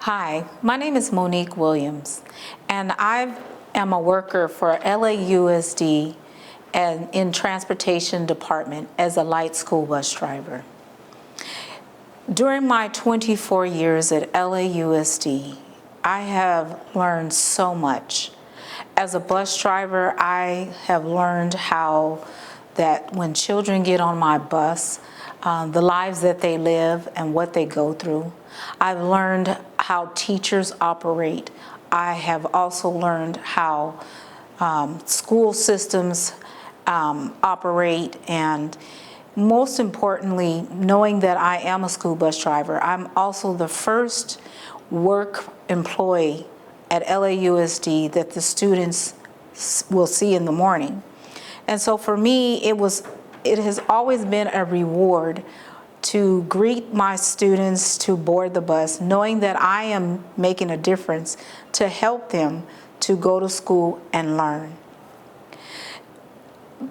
Hi, my name is Monique Williams, and I am a worker for LAUSD and in transportation department as a light school bus driver. During my 24 years at LAUSD, I have learned so much. As a bus driver, I have learned how that when children get on my bus, the lives that they live and what they go through. I've learned how teachers operate. I have also learned how school systems operate, and most importantly, knowing that I am a school bus driver, I'm also the first work employee at LAUSD that the students will see in the morning. And so for me, it has always been a reward to greet my students to board the bus, knowing that I am making a difference to help them to go to school and learn.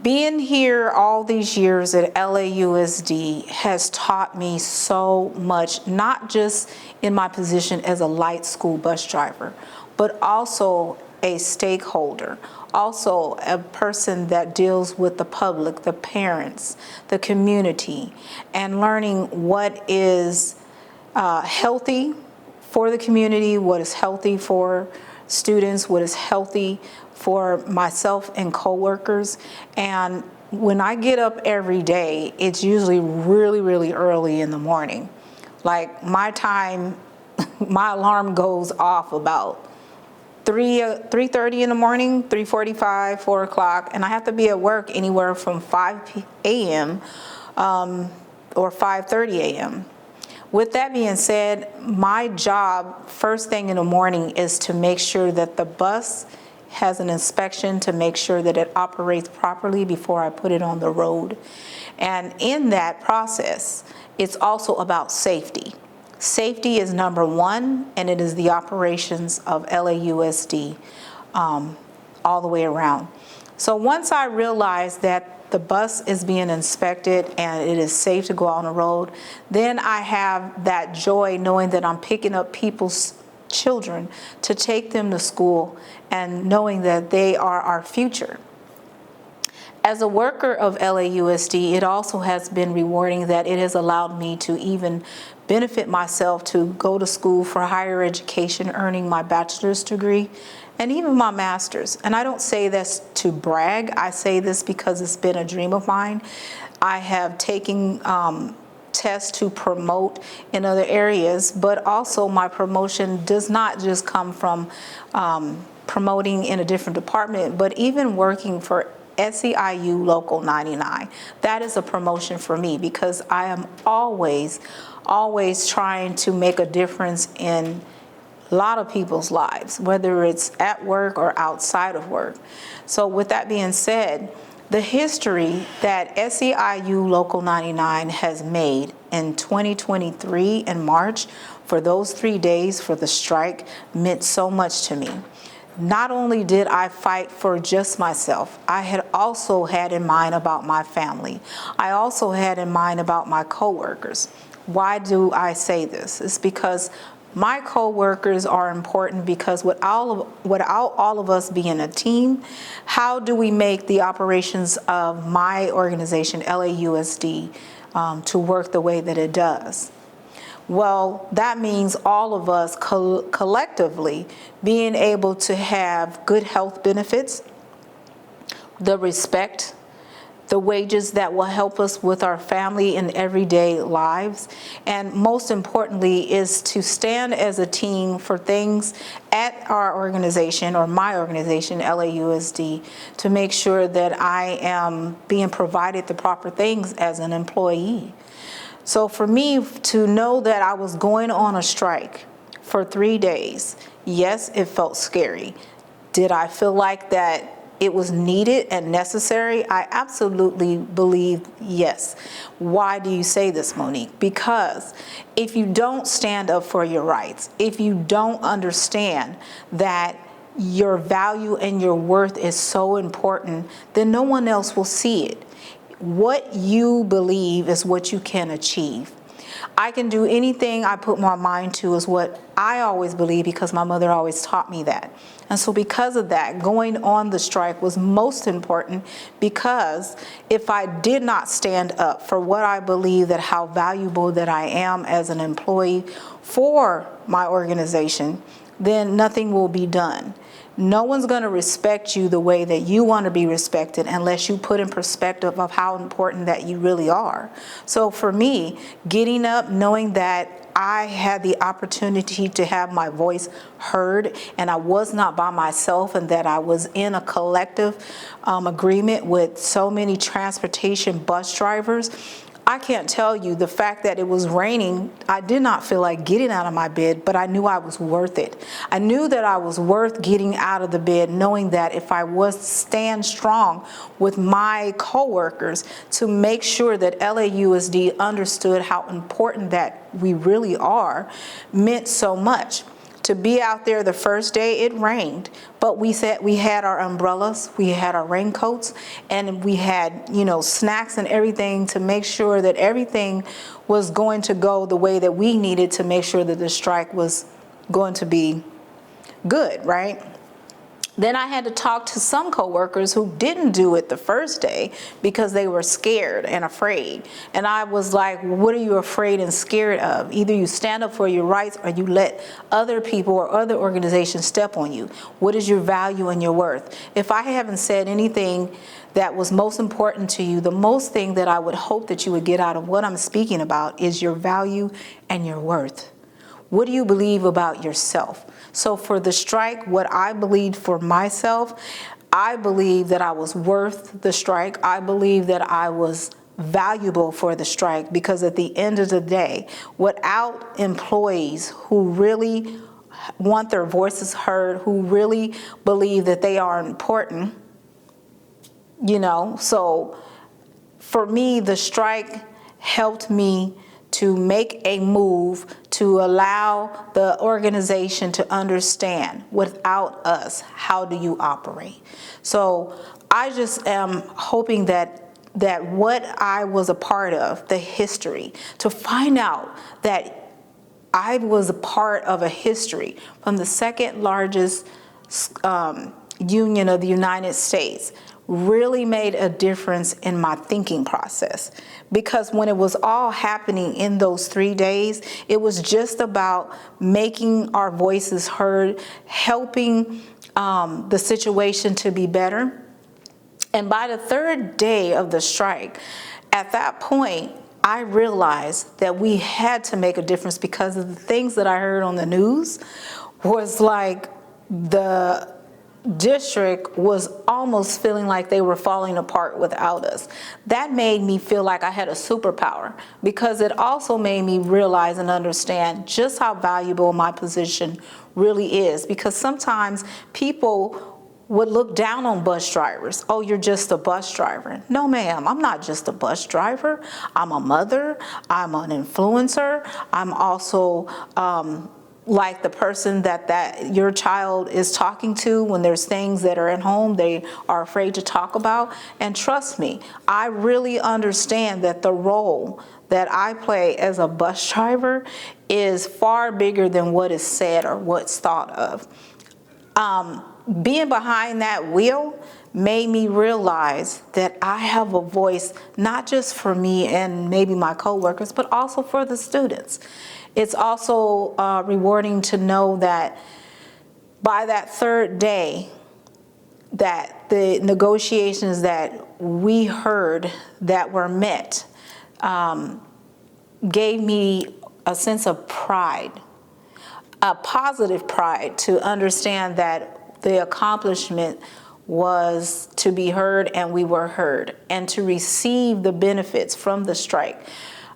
Being here all these years at LAUSD has taught me so much, not just in my position as a light school bus driver, but also a stakeholder, also a person that deals with the public, the parents, the community, and learning what is healthy for the community, what is healthy for students, what is healthy for myself and coworkers. And when I get up every day, it's usually really, really early in the morning. Like my time, my alarm goes off about 3:30 in the morning, 3:45, 4 o'clock, and I have to be at work anywhere from 5 a.m. Or 5:30 a.m. With that being said, my job first thing in the morning is to make sure that the bus has an inspection to make sure that it operates properly before I put it on the road. And in that process, it's also about safety. Safety is number one, and it is the operations of LAUSD all the way around. So once I realized that the bus is being inspected and it is safe to go out on the road, then I have that joy knowing that I'm picking up people's children to take them to school and knowing that they are our future. As a worker of LAUSD, it also has been rewarding that it has allowed me to even benefit myself to go to school for higher education, earning my bachelor's degree and even my master's. And I don't say this to brag. I say this because it's been a dream of mine. I have taken tests to promote in other areas, but also my promotion does not just come from promoting in a different department, but even working for SEIU Local 99. That is a promotion for me because I am always trying to make a difference in a lot of people's lives, whether it's at work or outside of work. So with that being said, the history that SEIU Local 99 has made in 2023 in March for those 3 days for the strike meant so much to me. Not only did I fight for just myself, I had also had in mind about my family. I also had in mind about my coworkers. Why do I say this? It's because my coworkers are important because without all of us being a team, how do we make the operations of my organization, LAUSD, to work the way that it does? Well, that means all of us collectively being able to have good health benefits, the respect, the wages that will help us with our family and everyday lives, and most importantly is to stand as a team for things at our organization or my organization, LAUSD, to make sure that I am being provided the proper things as an employee. So for me to know that I was going on a strike for 3 days, yes, it felt scary. Did I feel like that it was needed and necessary? I absolutely believe yes. Why do you say this, Monique? Because if you don't stand up for your rights, if you don't understand that your value and your worth is so important, then no one else will see it. What you believe is what you can achieve. I can do anything I put my mind to, is what I always believe, because my mother always taught me that. And so because of that, going on the strike was most important, because if I did not stand up for what I believe, that how valuable that I am as an employee for my organization, then nothing will be done. No one's going to respect you the way that you want to be respected unless you put in perspective of how important that you really are. So for me, getting up, knowing that I had the opportunity to have my voice heard, and I was not by myself, and that I was in a collective agreement with so many transportation bus drivers. I can't tell you, the fact that it was raining, I did not feel like getting out of my bed, but I knew I was worth it. I knew that I was worth getting out of the bed, knowing that if I was to stand strong with my coworkers to make sure that LAUSD understood how important that we really are, meant so much. To be out there the first day, it rained, but we said we had our umbrellas, we had our raincoats, and we had, snacks and everything to make sure that everything was going to go the way that we needed to make sure that the strike was going to be good, right? Then I had to talk to some coworkers who didn't do it the first day because they were scared and afraid. And I was like, what are you afraid and scared of? Either you stand up for your rights, or you let other people or other organizations step on you. What is your value and your worth? If I haven't said anything that was most important to you, the most thing that I would hope that you would get out of what I'm speaking about is your value and your worth. What do you believe about yourself? So for the strike, what I believed for myself, I believe that I was worth the strike. I believe that I was valuable for the strike, because at the end of the day, without employees who really want their voices heard, who really believe that they are important, so for me, the strike helped me to make a move to allow the organization to understand, without us, how do you operate? So I just am hoping that what I was a part of, the history, to find out that I was a part of a history from the second largest union of the United States, really made a difference in my thinking process. Because when it was all happening in those 3 days, it was just about making our voices heard, helping the situation to be better. And by the third day of the strike, at that point, I realized that we had to make a difference, because of the things that I heard on the news was like the district was almost feeling like they were falling apart without us. That made me feel like I had a superpower, because it also made me realize and understand just how valuable my position really is. Because sometimes people would look down on bus drivers. Oh, you're just a bus driver. No, ma'am, I'm not just a bus driver. I'm a mother. I'm an influencer. I'm also like the person that your child is talking to when there's things that are at home they are afraid to talk about. And trust me, I really understand that the role that I play as a bus driver is far bigger than what is said or what's thought of. Being behind that wheel made me realize that I have a voice, not just for me and maybe my coworkers, but also for the students. It's also rewarding to know that by that third day, that the negotiations that we heard that were met gave me a sense of pride, a positive pride, to understand that the accomplishment was to be heard and we were heard, and to receive the benefits from the strike.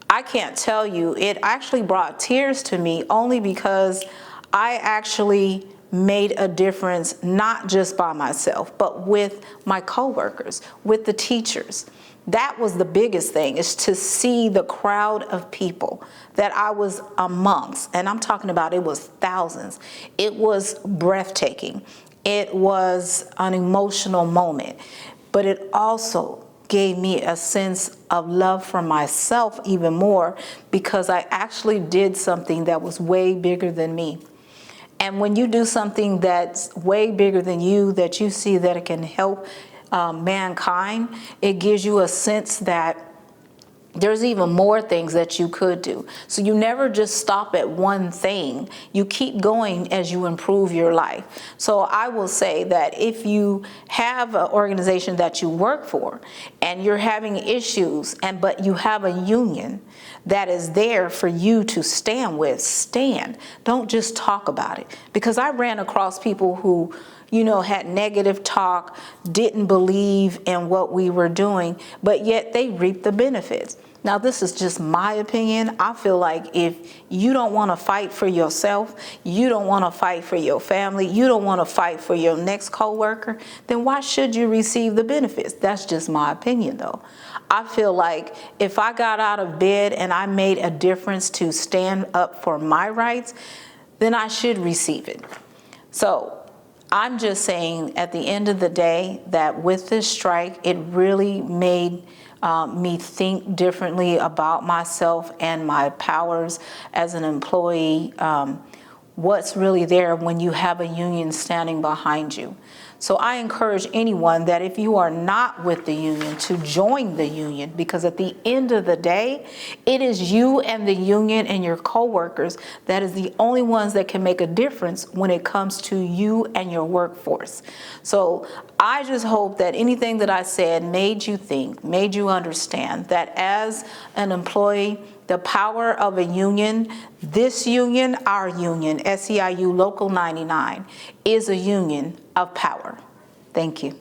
I can't tell you, it actually brought tears to me, only because I actually made a difference, not just by myself, but with my coworkers, with the teachers. That was the biggest thing, is to see the crowd of people that I was amongst. And I'm talking about, it was thousands. It was breathtaking. It was an emotional moment, but it also gave me a sense of love for myself even more, because I actually did something that was way bigger than me. And when you do something that's way bigger than you, that you see that it can help mankind, it gives you a sense that there's even more things that you could do. So you never just stop at one thing. You keep going as you improve your life. So I will say that if you have an organization that you work for and you're having issues, but you have a union that is there for you to stand with, stand. Don't just talk about it. Because I ran across people who, had negative talk, didn't believe in what we were doing, but yet they reap the benefits. Now, this is just my opinion. I feel like if you don't want to fight for yourself, you don't want to fight for your family, you don't want to fight for your next coworker, then why should you receive the benefits? That's just my opinion, though. I feel like if I got out of bed and I made a difference to stand up for my rights, then I should receive it. So I'm just saying, at the end of the day, that with this strike, it really made me think differently about myself and my powers as an employee. What's really there when you have a union standing behind you. So I encourage anyone that if you are not with the union, to join the union, because at the end of the day, it is you and the union and your coworkers that is the only ones that can make a difference when it comes to you and your workforce. So I just hope that anything that I said made you think, made you understand that as an employee, the power of a union, this union, our union, SEIU Local 99, is a union of power. Thank you.